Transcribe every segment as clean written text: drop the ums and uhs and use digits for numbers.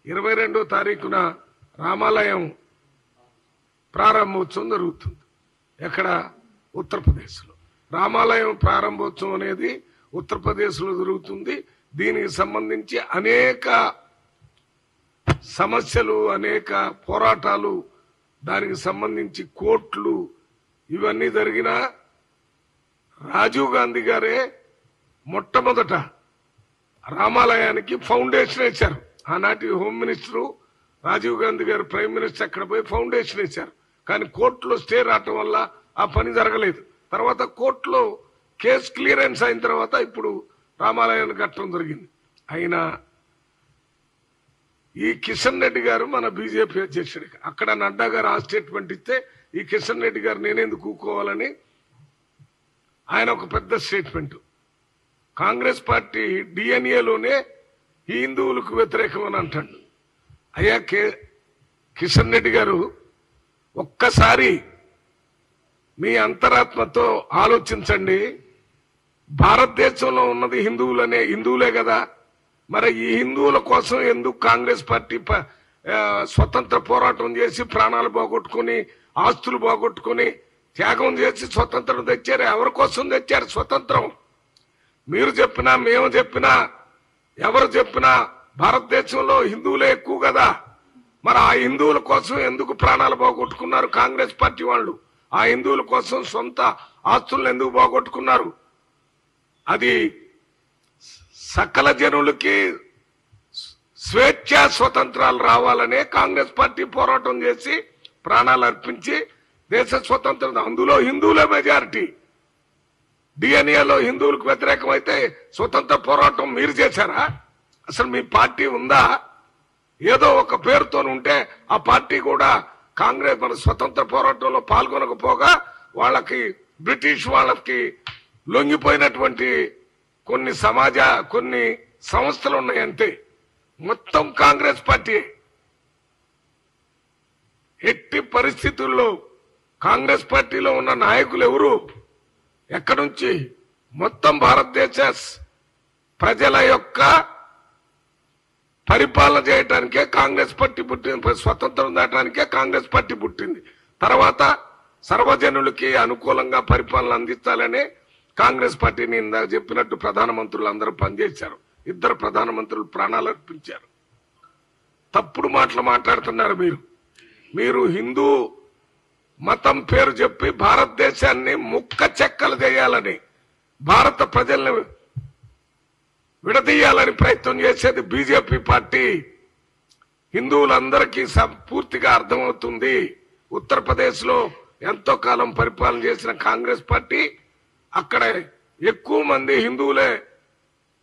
22వ తారీఖున రామాలయం ప్రారంభోత్సవం జరుగుతుంది. ఎక్కడ? ఉత్తరప్రదేశ్లో. రామాలయం ప్రారంభోత్సవం అనేది ఉత్తరప్రదేశ్లో జరుగుతుంది. దీనికి సంబంధించి అనేక సమస్యలు, అనేక పోరాటాలు, దానికి సంబంధించి కోర్టులు ఇవన్నీ జరిగిన రాజీవ్ గాంధీ గారే మొట్టమొదట రామాలయానికి ఫౌండేషన్ వేశారు. ఆనాటి హోమ్ మినిస్టరు రాజీవ్ గాంధీ గారు ప్రైమ్ మినిస్టర్ అక్కడ పోయి ఫౌండేషన్ వేశారు. కానీ కోర్టులో స్టే రావటం వల్ల ఆ పని జరగలేదు. తర్వాత కోర్టులో కేసు క్లియరెన్స్ అయిన తర్వాత ఇప్పుడు రామాలయాన్ని కట్టడం జరిగింది. అయినా ఈ కిషన్ రెడ్డి గారు మన బీజేపీ అధ్యక్షుడు, అక్కడ నడ్డా గారు ఆ స్టేట్మెంట్ ఇస్తే ఈ కిషన్ రెడ్డి గారు నేనెందుకు కూకోవాలని ఆయన ఒక పెద్ద స్టేట్మెంట్. కాంగ్రెస్ పార్టీ డిఎన్ఏలోనే హిందువులకు వ్యతిరేకం అని అంటాడు. అయ్యా కిషన్ రెడ్డి గారు, ఒక్కసారి మీ అంతరాత్మతో ఆలోచించండి. భారతదేశంలో ఉన్నది హిందువులే కదా. మరి ఈ హిందువుల కోసం ఎందుకు కాంగ్రెస్ పార్టీ స్వతంత్ర పోరాటం చేసి ప్రాణాలు పోగొట్టుకుని, ఆస్తులు పోగొట్టుకుని, త్యాగం చేసి స్వతంత్రం తెచ్చారు? ఎవరి కోసం తెచ్చారు స్వతంత్రం? మీరు చెప్పినా, మేము చెప్పినా, ఎవరు చెప్పినా భారతదేశంలో హిందువులే ఎక్కువ కదా. మరి ఆ హిందువుల కోసం ఎందుకు ప్రాణాలు పోగొట్టుకున్నారు కాంగ్రెస్ పార్టీ వాళ్ళు? ఆ హిందువుల కోసం సొంత ఆస్తులను ఎందుకు పోగొట్టుకున్నారు? అది సకల జనులకి స్వేచ్ఛ స్వతంత్రాలు రావాలనే కాంగ్రెస్ పార్టీ పోరాటం చేసి ప్రాణాలు అర్పించి దేశ స్వతంత్రం. అందులో హిందువులే మెజారిటీ. డిఎన్ఏలో హిందువులకు వ్యతిరేకమైతే స్వతంత్ర పోరాటం మీరు చేశారా? అసలు మీ పార్టీ ఉందా? ఏదో ఒక పేరుతో ఉంటే ఆ పార్టీ కూడా కాంగ్రెస్ మన స్వతంత్ర పోరాటంలో పాల్గొనకపోగా వాళ్ళకి బ్రిటిష్ వాళ్ళకి లొంగిపోయినటువంటి కొన్ని కొన్ని సంస్థలు ఉన్నాయి అంతే. మొత్తం కాంగ్రెస్ పార్టీ. ఎట్టి పరిస్థితుల్లో కాంగ్రెస్ పార్టీలో ఉన్న నాయకులు ఎవరు? ఎక్కడి నుంచి? మొత్తం భారతదేశ ప్రజల యొక్క పరిపాలన చేయడానికే కాంగ్రెస్ పార్టీ పుట్టింది. స్వతంత్రం దాటానికే కాంగ్రెస్ పార్టీ పుట్టింది. తర్వాత సర్వజనులకి అనుకూలంగా పరిపాలన అందించాలనే కాంగ్రెస్ పార్టీని ఇందాక చెప్పినట్టు ప్రధానమంత్రులు అందరూ పనిచేశారు. 2 ప్రధానమంత్రులు ప్రాణాలు అర్పించారు. తప్పుడు మాటలు మాట్లాడుతున్నారు మీరు హిందూ మతం పేరు చెప్పి భారతదేశాన్ని ముక్క చెక్కలు చేయాలని, భారత ప్రజల్ని విడదీయాలని ప్రయత్నం చేసేది బీజేపీ పార్టీ. హిందువులందరికీ పూర్తిగా అర్థమవుతుంది. ఉత్తరప్రదేశ్ లో ఎంతో కాలం పరిపాలన చేసిన కాంగ్రెస్ పార్టీ అక్కడ ఎక్కువ మంది హిందువులే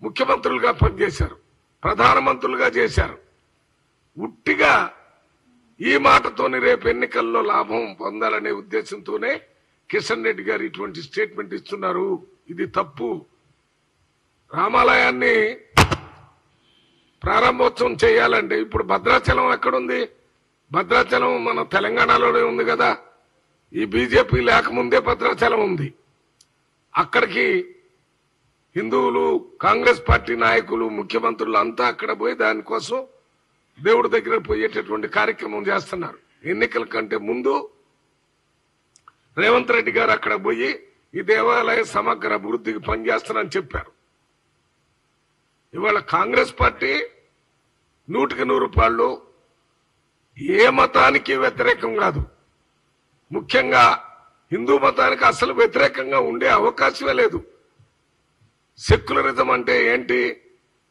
ముఖ్యమంత్రులుగా పనిచేశారు, ప్రధానమంత్రులుగా చేశారు. ఉట్టిగా ఈ మాటతోని రేపు ఎన్నికల్లో లాభం పొందాలనే ఉద్దేశంతోనే కిషన్ రెడ్డి గారు ఇటువంటి స్టేట్మెంట్ ఇస్తున్నారు. ఇది తప్పు. రామాలయాన్ని ప్రారంభోత్సవం చేయాలంటే ఇప్పుడు భద్రాచలం ఎక్కడుంది? భద్రాచలం మన తెలంగాణలోనే ఉంది కదా. ఈ బీజేపీ లేకముందే భద్రాచలం ఉంది. అక్కడికి హిందువులు, కాంగ్రెస్ పార్టీ నాయకులు, ముఖ్యమంత్రులు అంతా అక్కడ పోయి దానికోసం దేవుడి దగ్గర పోయేటటువంటి కార్యక్రమం చేస్తున్నారు. ఎన్నికల కంటే ముందు రేవంత్ రెడ్డి గారు అక్కడ పోయి ఈ దేవాలయ సమగ్ర అభివృద్ధికి పనిచేస్తానని చెప్పారు. ఇవాళ కాంగ్రెస్ పార్టీ 100% ఏ మతానికి వ్యతిరేకం కాదు. ముఖ్యంగా హిందూ మతానికి అసలు వ్యతిరేకంగా ఉండే అవకాశమే లేదు. సెక్యులరిజం అంటే ఏంటి?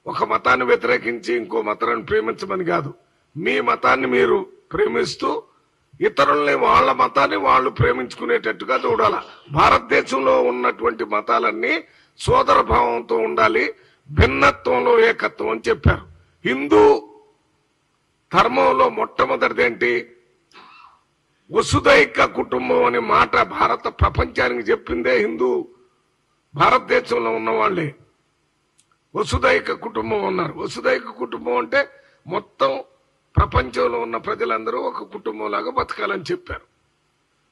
ఒక మతాన్ని వ్యతిరేకించి ఇంకో మతాన్ని ప్రేమించమని కాదు. మీ మతాన్ని మీరు ప్రేమిస్తూ ఇతరుల్ని వాళ్ళ మతాన్ని వాళ్ళు ప్రేమించుకునేటట్టుగా చూడాలి. భారతదేశంలో ఉన్నటువంటి మతాలన్నీ సోదర భావంతో ఉండాలి, భిన్నత్వంలో ఏకత్వం అని చెప్పారు. హిందూ ధర్మంలో మొట్టమొదటిది ఏంటి? వసుదైక కుటుంబం అనే మాట భారత ప్రపంచానికి చెప్పిందే హిందూ. భారతదేశంలో ఉన్న వాళ్ళే వసుదైక కుటుంబం అన్నారు. వసుదైక కుటుంబం అంటే మొత్తం ప్రపంచంలో ఉన్న ప్రజలందరూ ఒక కుటుంబం లాగా బతకాలని చెప్పారు.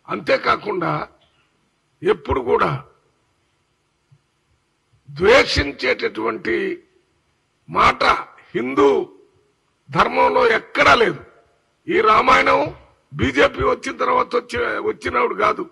అంతేకాకుండా ఎప్పుడు కూడా ద్వేషించేటటువంటి మాట హిందూ ధర్మంలో ఎక్కడా లేదు. ఈ రామాయణం బీజేపీ వచ్చిన తర్వాత వచ్చినప్పుడు కాదు.